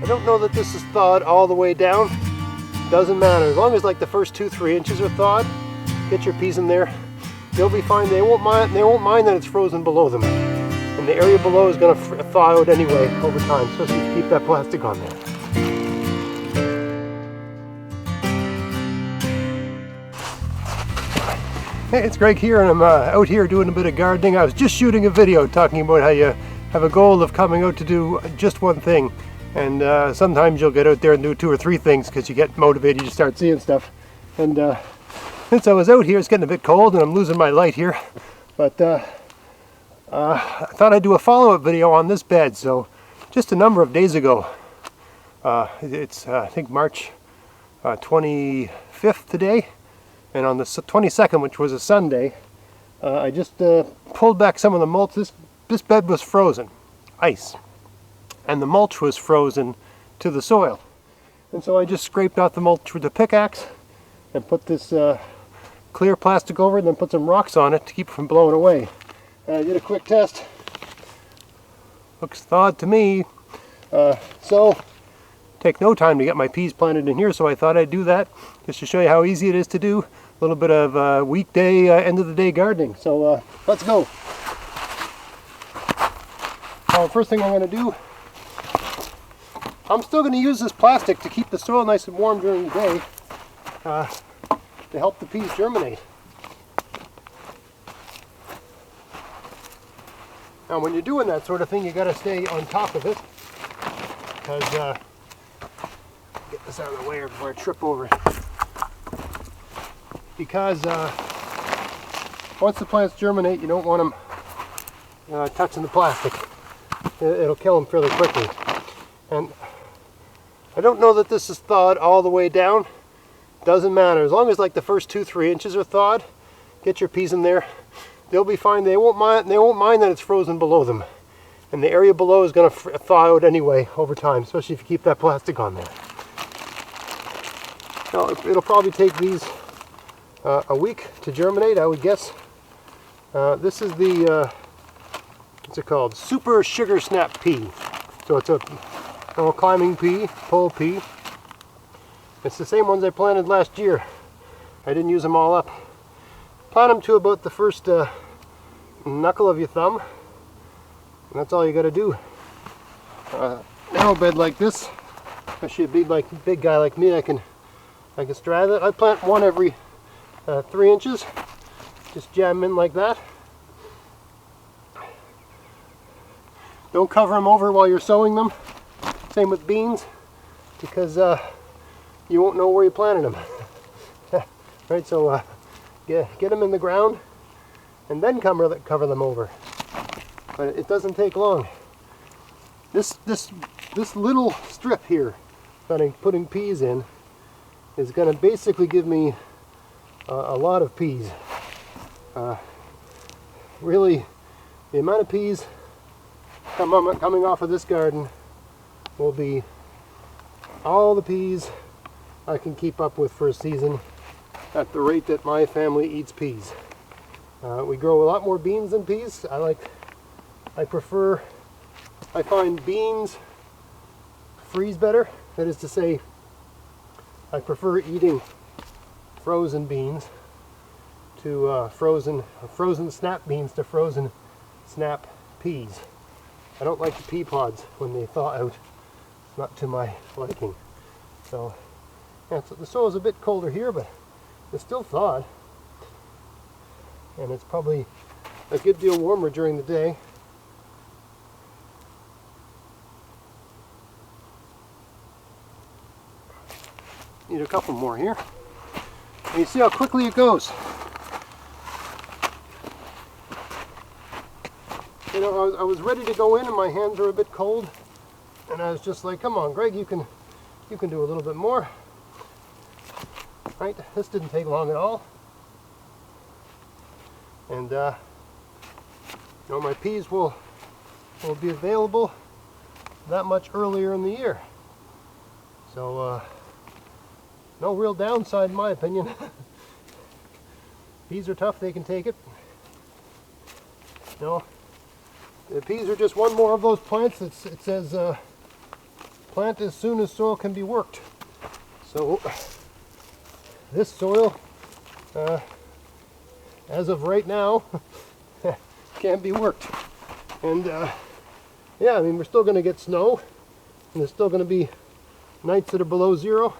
I don't know that this is thawed all the way down. Doesn't matter, as long as like the first 2-3 inches are thawed, get your peas in there. They'll be fine. They won't mind that it's frozen below them. And the area below is going to thaw out anyway over time, especially if you keep that plastic on there. Hey, it's Greg here, and I'm out here doing a bit of gardening. I was just shooting a video talking about how you have a goal of coming out to do just one thing. And sometimes you'll get out there and do 2 or 3 things because you get motivated, you start seeing stuff. And since I was out here, it's getting a bit cold and I'm losing my light here. But I thought I'd do a follow-up video on this bed. So just a number of days ago, it's I think March 25th today. And on the 22nd, which was a Sunday, I just pulled back some of the mulch. This bed was frozen, ice. And the mulch was frozen to the soil. And so I just scraped out the mulch with a pickaxe and put this clear plastic over it and then put some rocks on it to keep it from blowing away. And I did a quick test. Looks thawed to me. So take no time to get my peas planted in here, so I thought I'd do that just to show you how easy it is to do. A little bit of weekday, end of the day gardening. So let's go. First thing I'm going to do, I'm still going to use this plastic to keep the soil nice and warm during the day to help the peas germinate. Now when you're doing that sort of thing, you got to stay on top of it, because get this out of the way before I trip over it. Because once the plants germinate, you don't want them touching the plastic. It'll kill them fairly quickly. And I don't know that this is thawed all the way down. Doesn't matter, as long as like the first 2-3 inches are thawed, get your peas in there. They'll be fine. They won't mind that it's frozen below them. And the area below is going to thaw out anyway over time, especially if you keep that plastic on there. Now it'll probably take these a week to germinate, I would guess. This is the what's it called? Super Sugar Snap pea. So it's a climbing pea, pole pea. It's the same ones I planted last year. I didn't use them all up. Plant them to about the first knuckle of your thumb. And that's all you got to do. Narrow bed like this, especially a big guy like me, I can straddle it. I plant one every 3 inches. Just jam in like that. Don't cover them over while you're sowing them. Same with beans, because you won't know where you planted them. Right, so get them in the ground and then cover them over. But it doesn't take long. This little strip here that I'm putting peas in is going to basically give me a lot of peas. Really, the amount of peas coming off of this garden will be all the peas I can keep up with for a season at the rate that my family eats peas. We grow a lot more beans than peas. I find beans freeze better. That is to say, I prefer eating frozen beans to frozen snap beans to frozen snap peas. I don't like the pea pods when they thaw out. It's not to my liking. So, yeah, so the soil's a bit colder here, but it's still thawed. And it's probably a good deal warmer during the day. Need a couple more here. And you see how quickly it goes. You know, I was ready to go in and my hands were a bit cold, and I was just like, come on, Greg, you can do a little bit more. Right, this didn't take long at all. And you know, my peas will be available that much earlier in the year. So no real downside in my opinion. Peas are tough, they can take it. You know, the peas are just one more of those plants that it says plant as soon as soil can be worked. So this soil, as of right now, can't be worked. And yeah, I mean, we're still going to get snow, and there's still going to be nights that are below zero.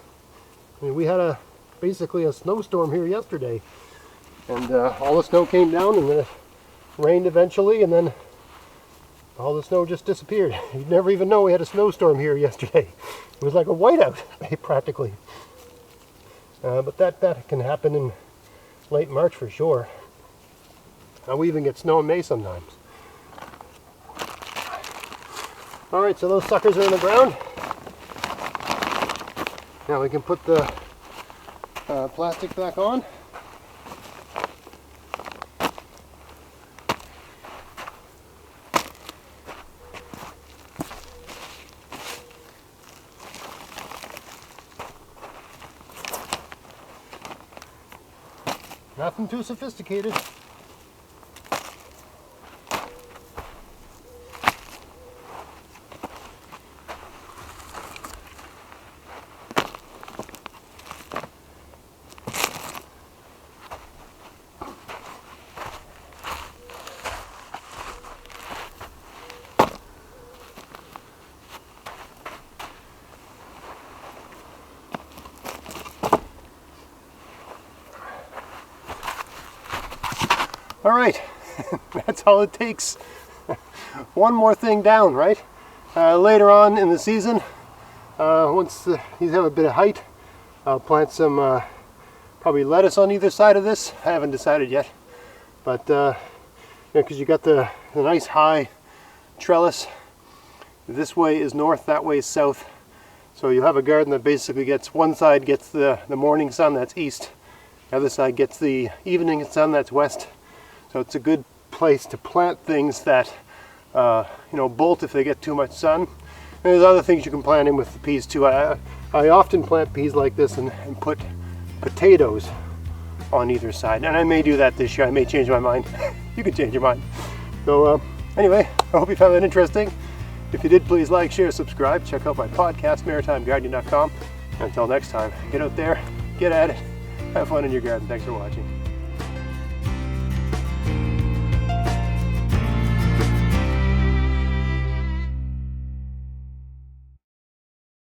I mean, we had basically a snowstorm here yesterday, and all the snow came down, and then it rained eventually, and then all the snow just disappeared. You'd never even know we had a snowstorm here yesterday. It was like a whiteout, practically. But that can happen in late March for sure. We even get snow in May sometimes. All right, so those suckers are in the ground. Now we can put the plastic back on. Nothing too sophisticated. All right, that's all it takes. One more thing down, right? Later on in the season, once these have a bit of height, I'll plant some probably lettuce on either side of this. I haven't decided yet, but because you got the nice high trellis. This way is north, that way is south. So you have a garden that basically gets, one side gets the morning sun, that's east. The other side gets the evening sun, that's west. So it's a good place to plant things that, bolt if they get too much sun. And there's other things you can plant in with the peas too. I often plant peas like this and put potatoes on either side. And I may do that this year. I may change my mind. You can change your mind. So anyway, I hope you found that interesting. If you did, please like, share, subscribe. Check out my podcast, maritimegardening.com. Until next time, get out there, get at it, have fun in your garden. Thanks for watching.